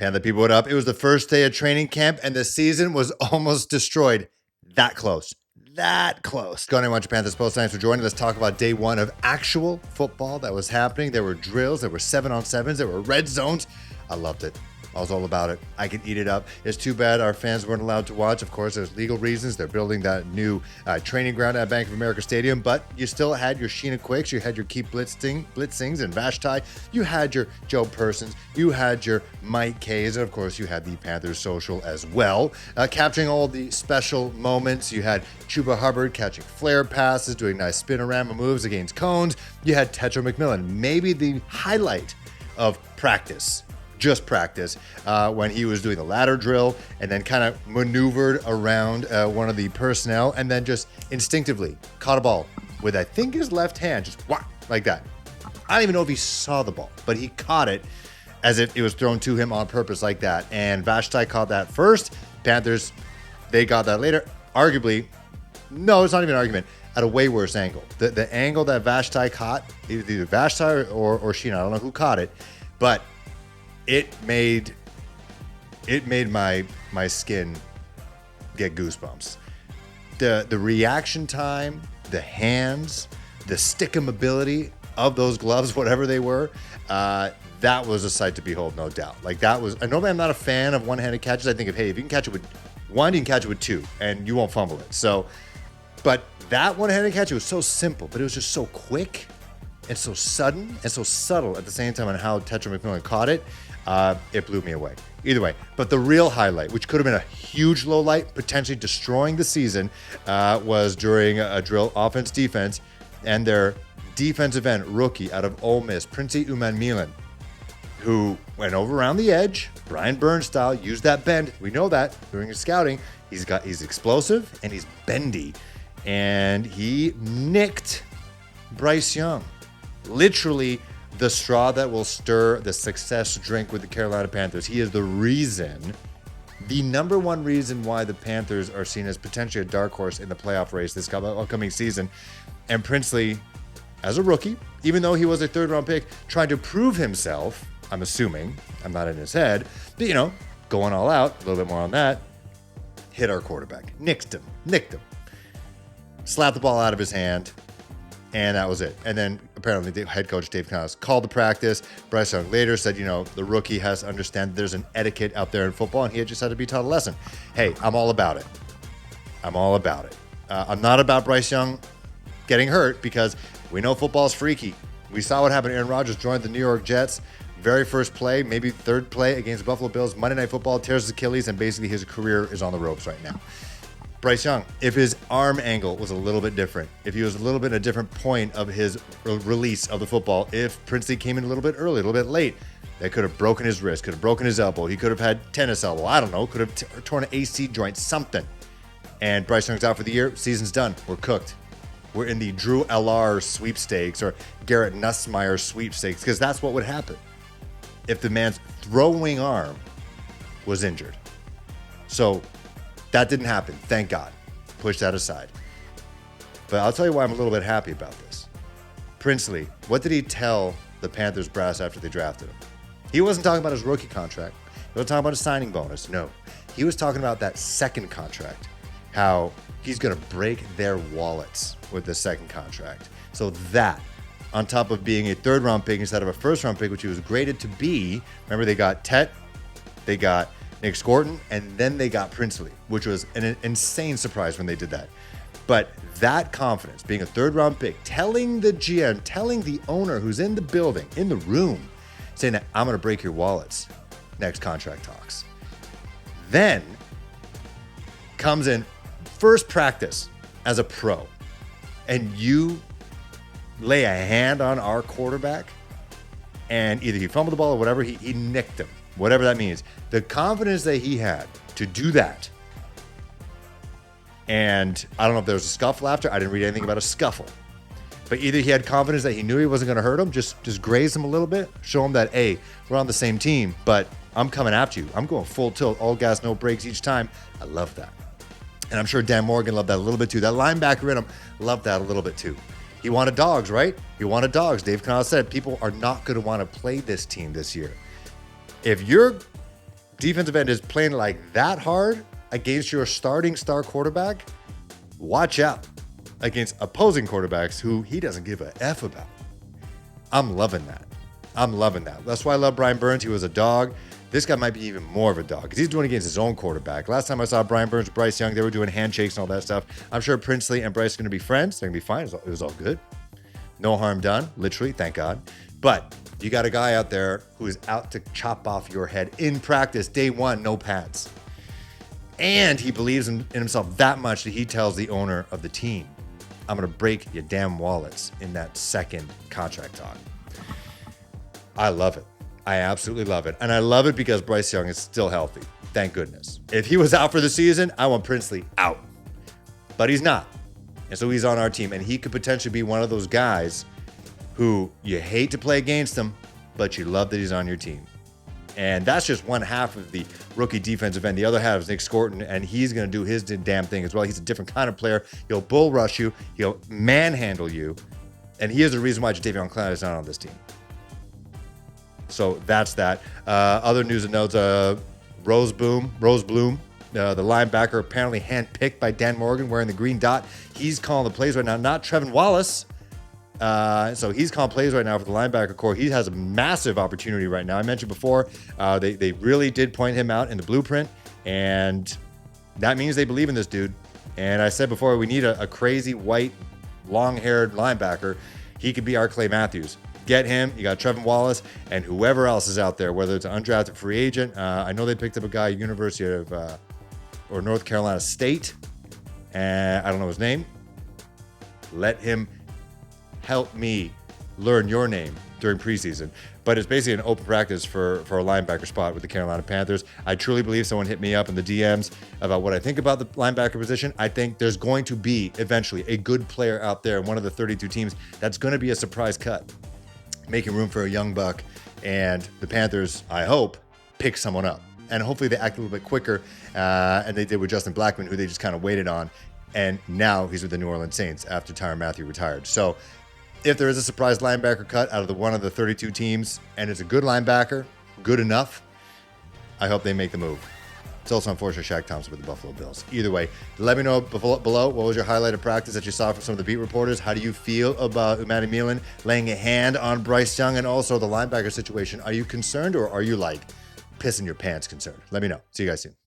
Panther people, what up? It was the first day of training camp, and the season was almost destroyed. That close. That close. Go on and watch Panthers Post. Thanks for joining. Let's talk about day one of actual football that was happening. There were drills. There were 7-on-7s. There were red zones. I loved it. I was all about it. I could eat it up. It's too bad our fans weren't allowed to watch. Of course, there's legal reasons. They're building that new training ground at Bank of America Stadium, but you still had your Sheena Quicks, you had your Keith Blitzings and Vashti, you had your Joe Persons, you had your Mike Kays, and of course, you had the Panthers social as well. Capturing all the special moments, you had Chuba Hubbard catching flare passes, doing nice spinorama moves against cones. You had Tetra McMillan, maybe the highlight of practice. Just practice, when he was doing the ladder drill and then kind of maneuvered around one of the personnel and then just instinctively caught a ball with, I think, his left hand, just whack, like that. I don't even know if he saw the ball, but he caught it as if it was thrown to him on purpose like that. And Vashti caught that first. Panthers, they got that later. Arguably, no, it's not even an argument, at a way worse angle. The angle that Vashti caught, either Vashti or Sheena, I don't know who caught it, but it made my skin get goosebumps. The reaction time, the hands, the stick-em ability of those gloves, whatever they were, that was a sight to behold, no doubt. Like that was. And normally I'm not a fan of one-handed catches. I think if you can catch it with one, you can catch it with two, and you won't fumble it. So, but that one-handed catch, it was so simple, but it was just so quick and so sudden and so subtle at the same time on how Tetra McMillan caught it. It blew me away. Either way, but the real highlight, which could have been a huge low light, potentially destroying the season, was during a drill offense-defense, and their defensive end rookie out of Ole Miss, Princey Umanmielen, who went over around the edge, Brian Burns style, used that bend. We know that during his scouting. He's explosive and he's bendy, and he nicked Bryce Young. Literally the straw that will stir the success drink with the Carolina Panthers. He is the number one reason why the Panthers are seen as potentially a dark horse in the playoff race this upcoming season. And Princely, as a rookie, even though he was a third-round pick, trying to prove himself, I'm assuming, I'm not in his head, but, going all out, a little bit more on that, hit our quarterback, nicked him, slapped the ball out of his hand, and that was it. And then apparently the head coach Dave Connors called the practice. Bryce Young later said, the rookie has to understand there's an etiquette out there in football, and he just had to be taught a lesson. Hey, I'm all about it. I'm not about Bryce Young getting hurt because we know football's freaky. We saw what happened. Aaron Rodgers joined the New York Jets. Very first play, maybe third play against the Buffalo Bills. Monday Night Football, tears his Achilles, and basically his career is on the ropes right now. Bryce Young, if his arm angle was a little bit different, if he was a little bit at a different point of his release of the football, if Princely came in a little bit early, a little bit late, that could have broken his wrist, could have broken his elbow, he could have had tennis elbow, I don't know, could have torn an AC joint, something. And Bryce Young's out for the year, season's done, we're cooked. We're in the Drew LR sweepstakes or Garrett Nussmeier sweepstakes, because that's what would happen if the man's throwing arm was injured. So that didn't happen, thank God. Push that aside. But I'll tell you why I'm a little bit happy about this. Princely, what did he tell the Panthers brass after they drafted him? He wasn't talking about his rookie contract. He wasn't talking about his signing bonus. No. He was talking about that second contract, how he's going to break their wallets with the second contract. So that, on top of being a third-round pick instead of a first-round pick, which he was graded to be, remember they got Tet, they got Nick Scorton, and then they got Princely, which was an insane surprise when they did that. But that confidence, being a third-round pick, telling the GM, telling the owner who's in the building, in the room, saying that I'm going to break your wallets next contract talks. Then comes in first practice as a pro, and you lay a hand on our quarterback, and either he fumbled the ball or whatever, he nicked him. Whatever that means. The confidence that he had to do that. And I don't know if there was a scuffle after. I didn't read anything about a scuffle. But either he had confidence that he knew he wasn't going to hurt him, just graze him a little bit, show him that, hey, we're on the same team, but I'm coming after you. I'm going full tilt, all gas, no brakes each time. I love that. And I'm sure Dan Morgan loved that a little bit too. That linebacker in him loved that a little bit too. He wanted dogs, right? He wanted dogs. Dave Connors said people are not going to want to play this team this year. If you're defensive end is playing like that hard against your starting star quarterback, watch out against opposing quarterbacks who he doesn't give a F about. I'm loving that. That's why I love Brian Burns. He was a dog. This guy might be even more of a dog because he's doing it against his own quarterback. Last time I saw Brian Burns, Bryce Young, they were doing handshakes and all that stuff. I'm sure Princely and Bryce are going to be friends. They're going to be fine. It was all good. No harm done, literally, thank God. But you got a guy out there who is out to chop off your head in practice, day one, no pads. And he believes in himself that much that he tells the owner of the team, I'm going to break your damn wallets in that second contract talk. I love it. I absolutely love it. And I love it because Bryce Young is still healthy. Thank goodness. If he was out for the season, I want Princely out. But he's not. And so he's on our team. And he could potentially be one of those guys who you hate to play against him, but you love that he's on your team. And that's just one half of the rookie defensive end. The other half is Nick Scorton, and he's going to do his damn thing as well. He's a different kind of player. He'll bull rush you. He'll manhandle you. And he is the reason why Jadeveon Clowney is not on this team. So that's that. Other news and notes, Rose Bloom, the linebacker, apparently handpicked by Dan Morgan wearing the green dot. He's calling the plays right now, not Trevin Wallace. So he's calling plays right now for the linebacker core. He has a massive opportunity right now. I mentioned before, they really did point him out in the blueprint, and that means they believe in this dude. And I said before, we need a crazy white, long-haired linebacker. He could be our Clay Matthews. Get him. You got Trevin Wallace and whoever else is out there, whether it's an undrafted free agent. I know they picked up a guy at University of or North Carolina State. I don't know his name. Let him help me learn your name during preseason. But it's basically an open practice for a linebacker spot with the Carolina Panthers. I truly believe someone hit me up in the DMs about what I think about the linebacker position. I think there's going to be eventually a good player out there in one of the 32 teams that's going to be a surprise cut, making room for a young buck. And the Panthers, I hope, pick someone up. And hopefully they act a little bit quicker. And they did with Justin Blackmon, who they just kind of waited on. And now he's with the New Orleans Saints after Tyrann Mathieu retired. So if there is a surprise linebacker cut out of one of the 32 teams, and it's a good linebacker, good enough, I hope they make the move. It's also unfortunate Shaq Thompson with the Buffalo Bills. Either way, let me know below what was your highlight of practice that you saw from some of the beat reporters. How do you feel about Umadi Milan laying a hand on Bryce Young, and also the linebacker situation? Are you concerned, or are you like pissing your pants concerned? Let me know. See you guys soon.